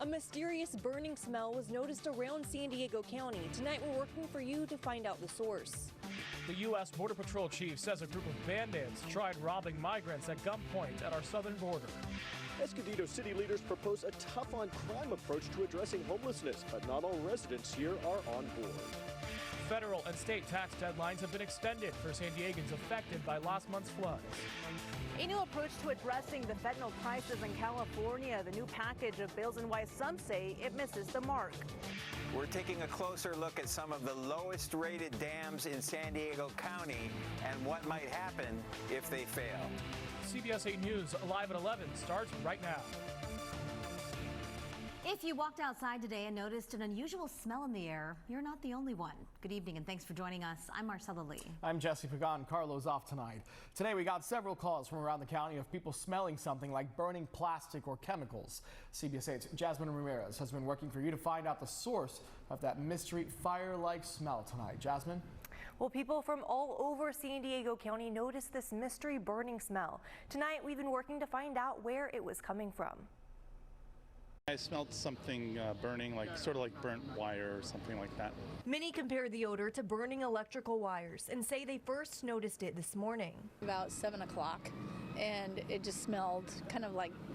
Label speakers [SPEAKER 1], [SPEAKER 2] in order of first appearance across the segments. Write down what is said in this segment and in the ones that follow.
[SPEAKER 1] A mysterious burning smell was noticed around San Diego County. Tonight, we're working for you to find out the source.
[SPEAKER 2] The U.S. Border Patrol chief says a group of bandits tried robbing migrants at gunpoint at our southern border.
[SPEAKER 3] Escondido city leaders propose a tough-on-crime approach to addressing homelessness, but not all residents here are on board.
[SPEAKER 2] Federal and state tax deadlines have been extended for San Diegans affected by last month's floods.
[SPEAKER 4] A new approach to addressing the fentanyl crisis in California. The new package of bills and why some say it misses the mark.
[SPEAKER 5] We're taking a closer look at some of the lowest rated dams in San Diego County and what might happen if they fail.
[SPEAKER 2] CBS 8 News live at 11 starts right now.
[SPEAKER 6] If you walked outside today and noticed an unusual smell in the air, you're not the only one. Good evening and thanks for joining us. I'm Marcella Lee.
[SPEAKER 7] I'm Jesse Pagan. Carlo's off tonight. Today we got several calls from around the county of people smelling something like burning plastic or chemicals. CBS 8's Jasmine Ramirez has been working for you to find out the source of that mystery fire-like smell tonight. Jasmine?
[SPEAKER 1] Well, people from all over San Diego County noticed this mystery burning smell. Tonight, we've been working to find out where it was coming from.
[SPEAKER 8] I smelled something burning, sort of like burnt wire or something like that.
[SPEAKER 1] Many compared the odor to burning electrical wires and say they first noticed it this morning.
[SPEAKER 9] About 7 o'clock, and it just smelled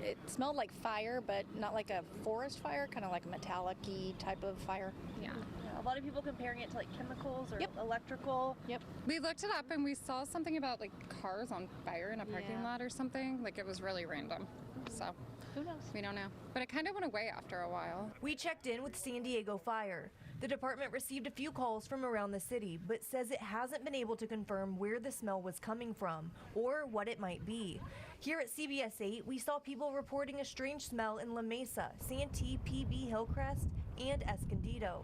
[SPEAKER 9] it smelled like fire, but not like a forest fire, kind of like a metallic-y type of fire.
[SPEAKER 1] Yeah. A lot of people comparing it to like chemicals or electrical.
[SPEAKER 9] Yep.
[SPEAKER 10] We looked it up and we saw something about like cars on fire in a parking lot or something. Like it was really random. So
[SPEAKER 9] who knows?
[SPEAKER 10] We don't know. But it kind of went away after a while.
[SPEAKER 1] We checked in with San Diego Fire. The department received a few calls from around the city, but says it hasn't been able to confirm where the smell was coming from or what it might be. Here at CBS 8, we saw people reporting a strange smell in La Mesa, Santee, PB, Hillcrest, and Escondido.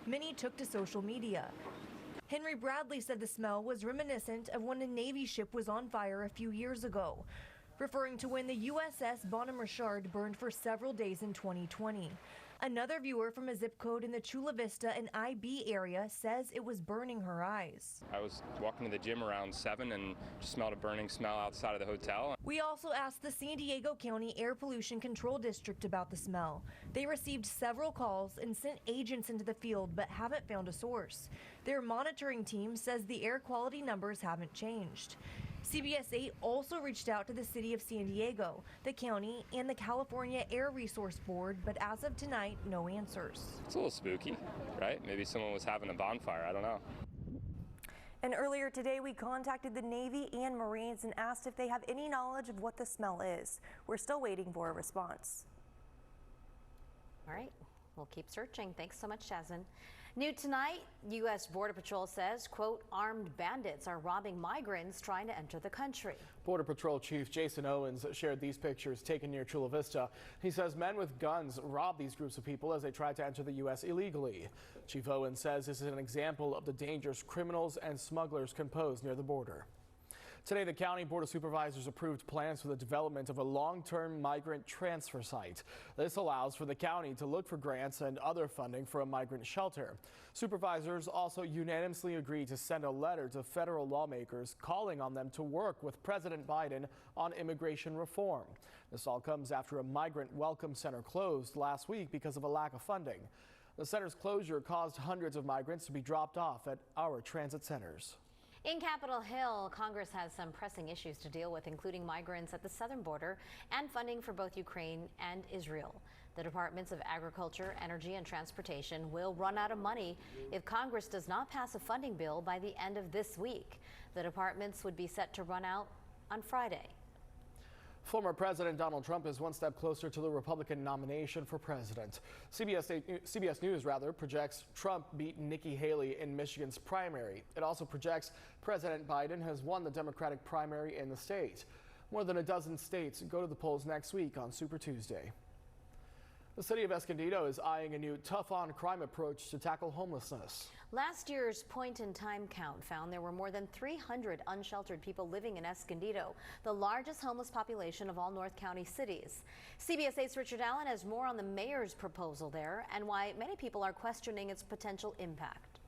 [SPEAKER 1] Many took to social media. Henry Bradley said the smell was reminiscent of when a Navy ship was on fire a few years ago, referring to when the USS Bonhomme Richard burned for several days in 2020. Another viewer from a zip code in the Chula Vista and IB area says it was burning her eyes.
[SPEAKER 11] I was walking to the gym around 7 and just smelled a burning smell outside of the hotel.
[SPEAKER 1] We also asked the San Diego County Air Pollution Control District about the smell. They received several calls and sent agents into the field but haven't found a source. Their monitoring team says the air quality numbers haven't changed. CBS 8 also reached out to the city of San Diego, the county, and the California Air Resource Board, but as of tonight, no answers.
[SPEAKER 11] It's a little spooky, right? Maybe someone was having a bonfire, I don't know.
[SPEAKER 1] And earlier today, we contacted the Navy and Marines and asked if they have any knowledge of what the smell is. We're still waiting for a response.
[SPEAKER 6] All right. We'll keep searching. Thanks so much, Jasmine. New tonight, U.S. Border Patrol says, quote, armed bandits are robbing migrants trying to enter the country.
[SPEAKER 7] Border Patrol Chief Jason Owens shared these pictures taken near Chula Vista. He says men with guns rob these groups of people as they try to enter the U.S. illegally. Chief Owens says this is an example of the dangers criminals and smugglers can pose near the border. Today, the County Board of Supervisors approved plans for the development of a long-term migrant transfer site. This allows for the county to look for grants and other funding for a migrant shelter. Supervisors also unanimously agreed to send a letter to federal lawmakers calling on them to work with President Biden on immigration reform. This all comes after a migrant welcome center closed last week because of a lack of funding. The center's closure caused hundreds of migrants to be dropped off at our transit centers.
[SPEAKER 6] In Capitol Hill, Congress has some pressing issues to deal with, including migrants at the southern border and funding for both Ukraine and Israel. The Departments of Agriculture, Energy and Transportation will run out of money if Congress does not pass a funding bill by the end of this week. The departments would be set to run out on Friday.
[SPEAKER 7] Former President Donald Trump is one step closer to the Republican nomination for president. CBS News projects Trump beat Nikki Haley in Michigan's primary. It also projects President Biden has won the Democratic primary in the state. More than a dozen states go to the polls next week on Super Tuesday. The city of Escondido is eyeing a new tough-on-crime approach to tackle homelessness.
[SPEAKER 6] Last year's point-in-time count found there were more than 300 unsheltered people living in Escondido, the largest homeless population of all North County cities. CBS 8's Richard Allen has more on the mayor's proposal there and why many people are questioning its potential impact.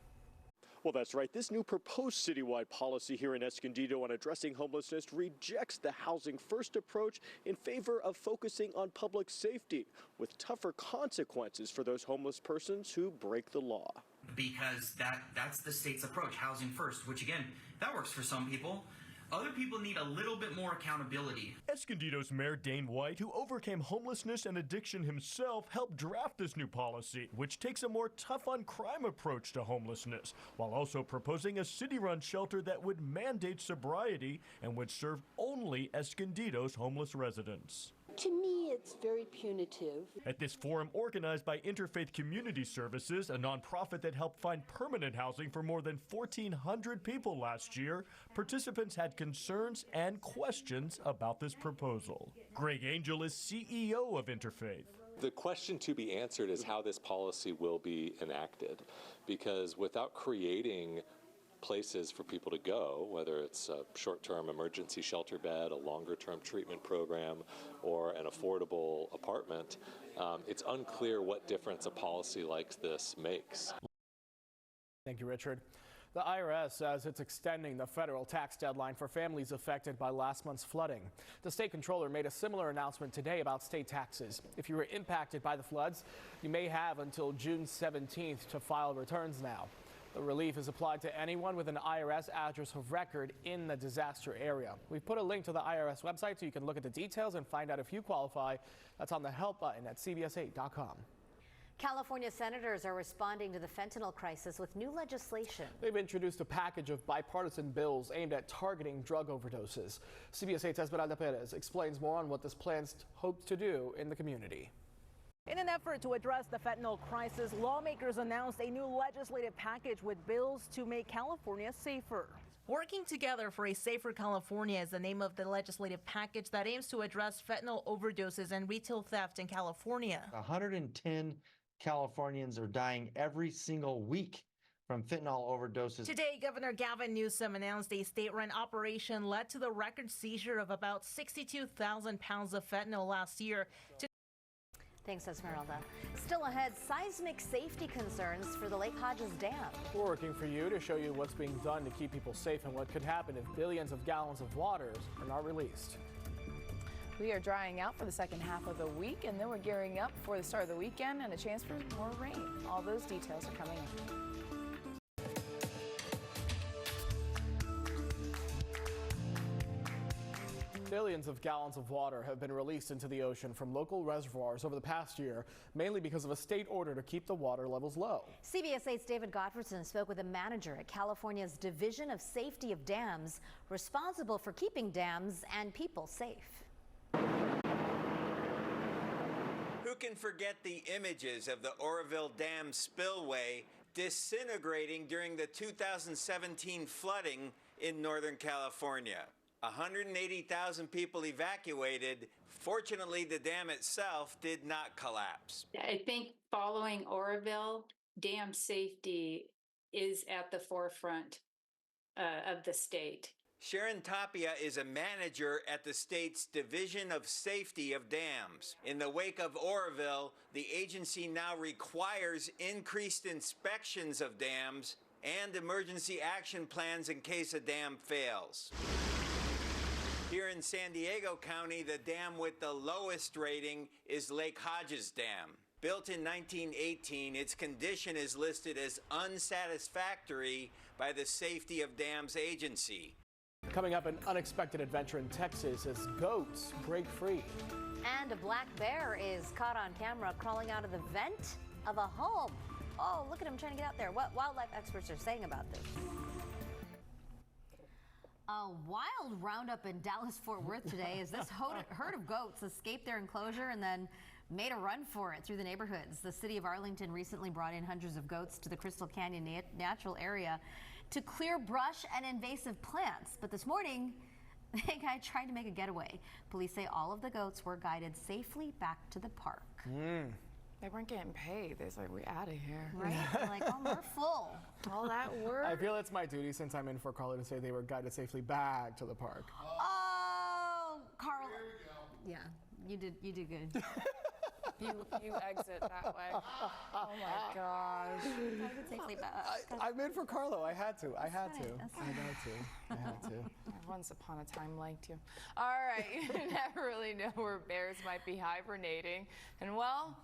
[SPEAKER 3] Well, that's right. This new proposed citywide policy here in Escondido on addressing homelessness rejects the housing first approach in favor of focusing on public safety, with tougher consequences for those homeless persons who break the law.
[SPEAKER 12] Because that's the state's approach, housing first, which again, that works for some people. Other people need a little bit more accountability.
[SPEAKER 13] Escondido's Mayor Dane White, who overcame homelessness and addiction himself, helped draft this new policy, which takes a more tough-on-crime approach to homelessness, while also proposing a city-run shelter that would mandate sobriety and would serve only Escondido's homeless residents.
[SPEAKER 14] To me, it's very punitive.
[SPEAKER 13] At this forum organized by Interfaith Community Services, a nonprofit that helped find permanent housing for more than 1,400 people last year, participants had concerns and questions about this proposal. Greg Angel is CEO of Interfaith.
[SPEAKER 15] The question to be answered is how this policy will be enacted, because without creating places for people to go, whether it's a short-term emergency shelter bed, a longer-term treatment program, or an affordable apartment, it's unclear what difference a policy like this makes.
[SPEAKER 7] Thank you, Richard. The IRS says it's extending the federal tax deadline for families affected by last month's flooding. The state controller made a similar announcement today about state taxes. If you were impacted by the floods, you may have until June 17th to file returns now. The relief is applied to anyone with an IRS address of record in the disaster area. We've put a link to the IRS website so you can look at the details and find out if you qualify. That's on the help button at cbs8.com.
[SPEAKER 6] California senators are responding to the fentanyl crisis with new legislation.
[SPEAKER 7] They've introduced a package of bipartisan bills aimed at targeting drug overdoses. CBS 8's Esmeralda Perez explains more on what this plan hopes to do in the community.
[SPEAKER 4] In an effort to address the fentanyl crisis, lawmakers announced a new legislative package with bills to make California safer.
[SPEAKER 16] Working Together for a Safer California is the name of the legislative package that aims to address fentanyl overdoses and retail theft in California.
[SPEAKER 17] 110 Californians are dying every single week from fentanyl overdoses.
[SPEAKER 16] Today, Governor Gavin Newsom announced a state-run operation led to the record seizure of about 62,000 pounds of fentanyl last year.
[SPEAKER 6] Thanks, Esmeralda. Still ahead, seismic safety concerns for the Lake Hodges Dam.
[SPEAKER 7] We're working for you to show you what's being done to keep people safe and what could happen if billions of gallons of water are not released.
[SPEAKER 18] We are drying out for the second half of the week, and then we're gearing up for the start of the weekend and a chance for more rain. All those details are coming up.
[SPEAKER 7] Billions of gallons of water have been released into the ocean from local reservoirs over the past year, mainly because of a state order to keep the water levels low.
[SPEAKER 6] CBS 8's David Gottfredson spoke with a manager at California's Division of Safety of Dams, responsible for keeping dams and people safe.
[SPEAKER 5] Who can forget the images of the Oroville Dam spillway disintegrating during the 2017 flooding in Northern California? 180,000 people evacuated. Fortunately, the dam itself did not collapse.
[SPEAKER 19] I think following Oroville, dam safety is at the forefront of the state.
[SPEAKER 5] Sharon Tapia is a manager at the state's Division of Safety of Dams. In the wake of Oroville, the agency now requires increased inspections of dams and emergency action plans in case a dam fails. Here in San Diego County, the dam with the lowest rating is Lake Hodges Dam. Built in 1918, its condition is listed as unsatisfactory by the Safety of Dams Agency.
[SPEAKER 7] Coming up, an unexpected adventure in Texas as goats break free.
[SPEAKER 6] And a black bear is caught on camera crawling out of the vent of a home. Oh, look at him trying to get out there. What wildlife experts are saying about this? A wild roundup in Dallas-Fort Worth today as this herd of goats escaped their enclosure and then made a run for it through the neighborhoods. The city of Arlington recently brought in hundreds of goats to the Crystal Canyon Natural Area to clear brush and invasive plants. But this morning, the guy tried to make a getaway. Police say all of the goats were guided safely back to the park.
[SPEAKER 18] They weren't getting paid. They're like, we're out of here.
[SPEAKER 6] Right? They're like, oh, we're full.
[SPEAKER 18] All that work.
[SPEAKER 7] I feel it's my duty since I'm in for Carla to say they were guided safely back to the park.
[SPEAKER 6] Oh, Carl. Yeah, you did good.
[SPEAKER 18] You exit that way. Oh my gosh.
[SPEAKER 7] I'm in for Carlo. I had to.
[SPEAKER 18] Once upon a time liked you. All right, you never really know where bears might be hibernating. And well,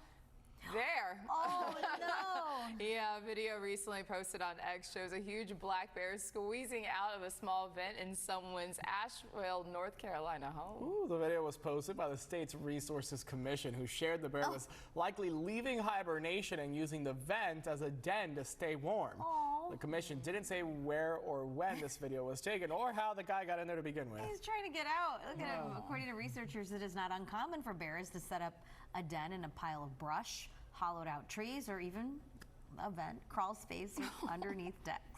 [SPEAKER 18] there.
[SPEAKER 6] Oh, no.
[SPEAKER 18] Yeah, a video recently posted on X shows a huge black bear squeezing out of a small vent in someone's Asheville, North Carolina home.
[SPEAKER 7] Ooh, the video was posted by the state's Resources Commission, who shared the bear was likely leaving hibernation and using the vent as a den to stay warm. The commission didn't say where or when this video was taken or how the guy got in there to begin with.
[SPEAKER 6] He's trying to get out. Look at him. According to researchers, it is not uncommon for bears to set up a den in a pile of brush, hollowed out trees, or even a vent, crawl space underneath decks.